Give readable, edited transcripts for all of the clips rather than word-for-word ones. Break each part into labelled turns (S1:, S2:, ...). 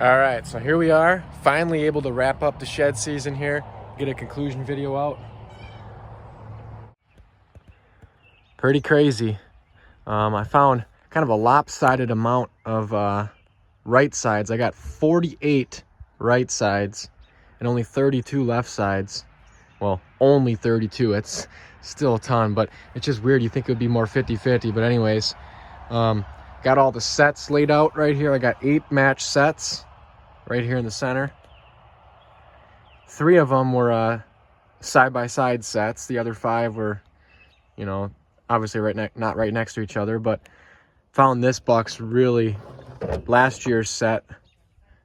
S1: All right, so here we are, finally able to wrap up the shed season here, get a conclusion video out. Pretty crazy. I found kind of a lopsided amount of right sides. I got 48 right sides and only 32 left sides. Well, only 32. It's still a ton, but it's just weird. You think it would be more 50-50, but anyways. Got all the sets laid out right here. I got 8 match sets right here in the center. 3 of them were side-by-side sets. The other 5 were, you know, obviously not right next to each other, but found this buck's really last year's set.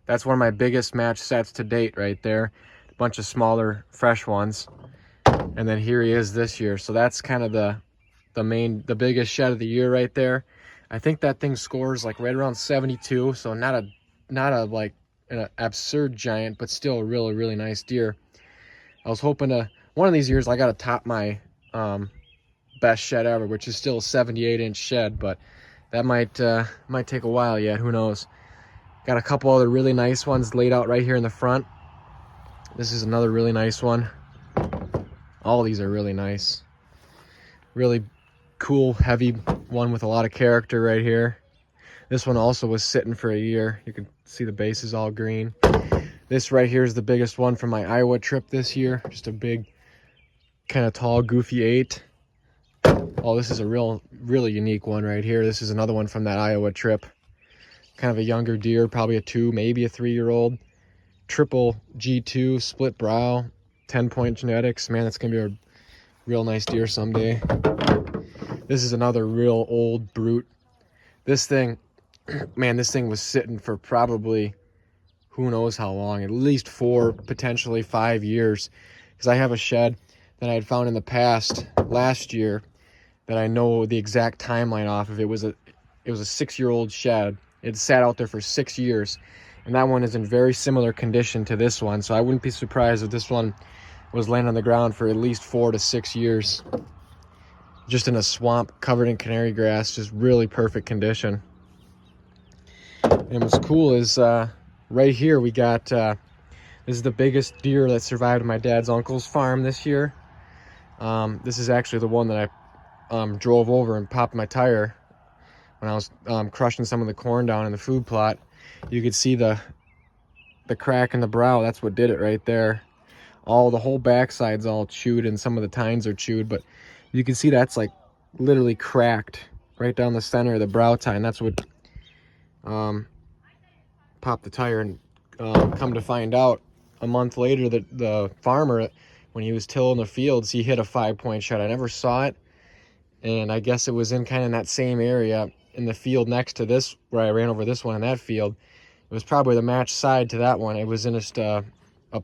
S1: That's one of my biggest match sets to date right there. A bunch of smaller, fresh ones. And then here he is this year. So that's kind of the biggest shed of the year right there. I think that thing scores like right around 72, so not a like an absurd giant, but still a really, really nice deer. I was hoping to, one of these years I got to top my best shed ever, which is still a 78-inch shed, but that might take a while yet, who knows. Got a couple other really nice ones laid out right here in the front. This is another really nice one. All of these are really nice. Really cool, heavy one with a lot of character right here. This one also was sitting for a year. You can see the base is all green. This right here is the biggest one from my Iowa trip this year. Just a big, kind of tall, goofy 8. Oh, this is a really unique one right here. This is another one from that Iowa trip. Kind of a younger deer, probably a 2, maybe a 3-year-old. Triple G2, split brow, 10-point genetics. Man, that's going to be a real nice deer someday. This is another real old brute. This thing, man, this thing was sitting for probably who knows how long, at least 4, potentially 5 years. Because I have a shed that I had found in the past last year that I know the exact timeline off of. It was a 6-year-old shed. It sat out there for 6 years. And that one is in very similar condition to this one. So I wouldn't be surprised if this one was laying on the ground for at least 4 to 6 years. Just in a swamp covered in canary grass, just really perfect condition. And what's cool is right here we got, this is the biggest deer that survived my dad's uncle's farm this year. This is actually the one that I drove over and popped my tire when I was crushing some of the corn down in the food plot. You could see the crack in the brow. That's what did it right there. The whole backside's all chewed and some of the tines are chewed, but you can see that's like literally cracked right down the center of the brow tine. That's what popped the tire. And come to find out, a month later, that the farmer, when he was tilling the fields, he hit a 5-point shot. I never saw it, and I guess it was in kind of that same area in the field next to this, where I ran over this one in that field. It was probably the match side to that one. It was in just a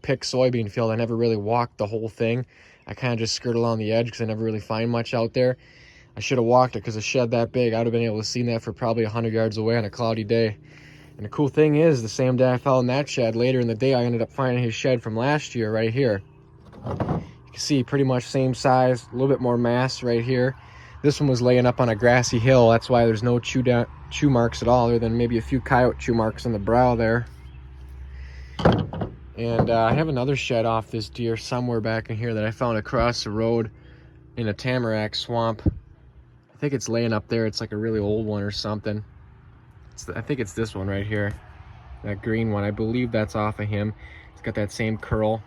S1: picked soybean field. I never really walked the whole thing. I kind of just skirt along the edge because I never really find much out there. I should have walked it because a shed that big, I would have been able to see that for probably 100 yards away on a cloudy day. And the cool thing is, the same day I found that shed, later in the day, I ended up finding his shed from last year right here. You can see pretty much same size, a little bit more mass right here. This one was laying up on a grassy hill. That's why there's no chew marks at all, other than maybe a few coyote chew marks on the brow there. And I have another shed off this deer somewhere back in here that I found across the road in a tamarack swamp. I think it's laying up there. It's like a really old one or something. I think it's this one right here, that green one. I believe that's off of him. It's got that same curl.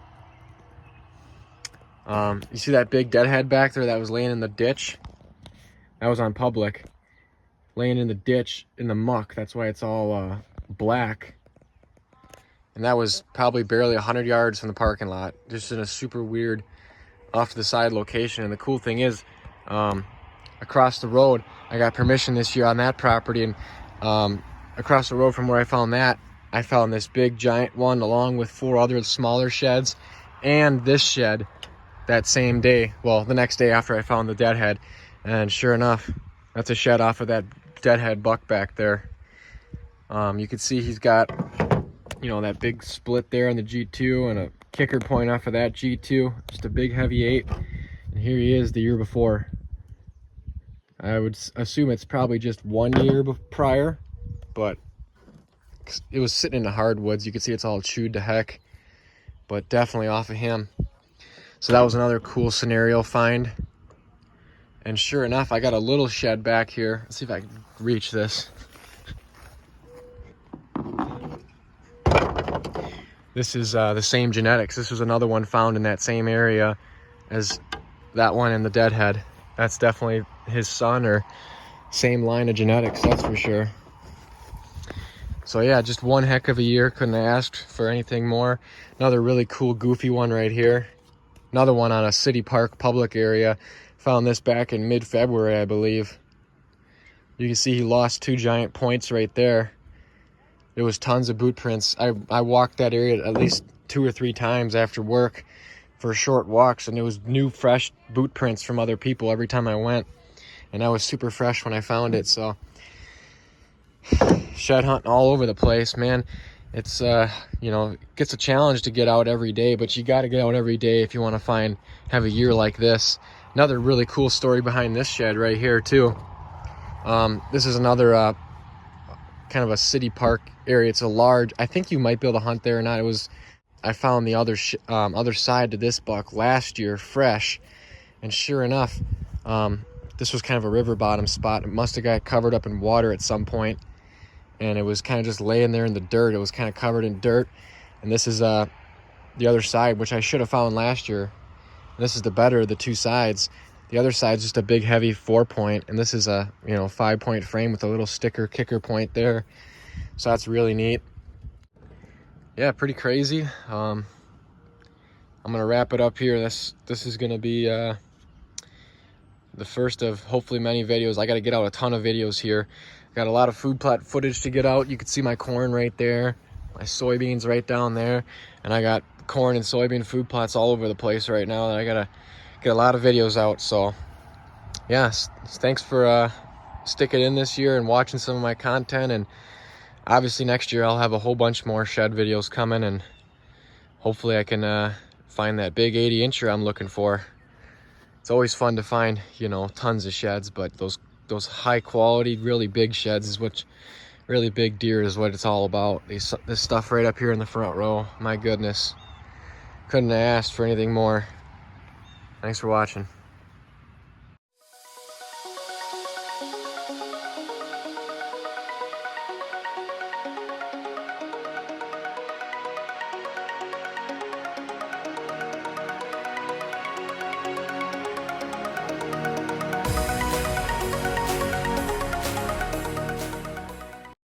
S1: You see that big deadhead back there that was laying in the ditch? That was on public, laying in the ditch in the muck. That's why it's all black. And that was probably barely 100 yards from the parking lot, just in a super weird off to the side location. And the cool thing is, across the road, I got permission this year on that property, and across the road from where I found that, I found this big giant one along with 4 other smaller sheds and this shed that same day. Well, the next day after I found the deadhead. And sure enough, that's a shed off of that deadhead buck back there. You can see he's got, you know, that big split there on the G2 and a kicker point off of that G2. Just a big heavy 8. And here he is the year before. I would assume it's probably just 1 year prior, but it was sitting in the hardwoods. You can see it's all chewed to heck, but definitely off of him. So that was another cool scenario find. And sure enough, I got a little shed back here. Let's see if I can reach this. This is the same genetics. This was another one found in that same area as that one in the deadhead. That's definitely his son, or same line of genetics, that's for sure. So yeah, just one heck of a year. Couldn't have asked for anything more. Another really cool, goofy one right here. Another one on a city park public area. Found this back in mid-February, I believe. You can see he lost 2 giant points right there. There was tons of boot prints. I walked that area at least 2 or 3 times after work for short walks, and there was new, fresh boot prints from other people every time I went. And I was super fresh when I found it, so shed hunting all over the place, man. It's you know, it gets a challenge to get out every day, but you got to get out every day if you want to have a year like this. Another really cool story behind this shed right here too. This is another kind of a city park area. It's a large, I think you might be able to hunt there or not. I found the other side to this buck last year fresh, and sure enough, this was kind of a river bottom spot. It must have got covered up in water at some point, and it was kind of just laying there in the dirt. It was kind of covered in dirt. And this is the other side, which I should have found last year. And this is the better of the 2 sides. The other side's just a big heavy 4-point, and this is a 5-point frame with a little sticker kicker point there. So that's really neat. Yeah, pretty crazy. I'm gonna wrap it up here. This is gonna be the first of hopefully many videos. I got to get out a ton of videos here. Got a lot of food plot footage to get out. You can see my corn right there, my soybeans right down there, and I got corn and soybean food plots all over the place right now. I gotta get a lot of videos out. So yes, thanks for sticking in this year and watching some of my content. And obviously next year I'll have a whole bunch more shed videos coming, and hopefully I can find that big 80-incher I'm looking for. It's always fun to find, tons of sheds, but those high quality, really big sheds is what, really big deer is what it's all about. This stuff right up here in the front row, my goodness. Couldn't have asked for anything more. Thanks for watching.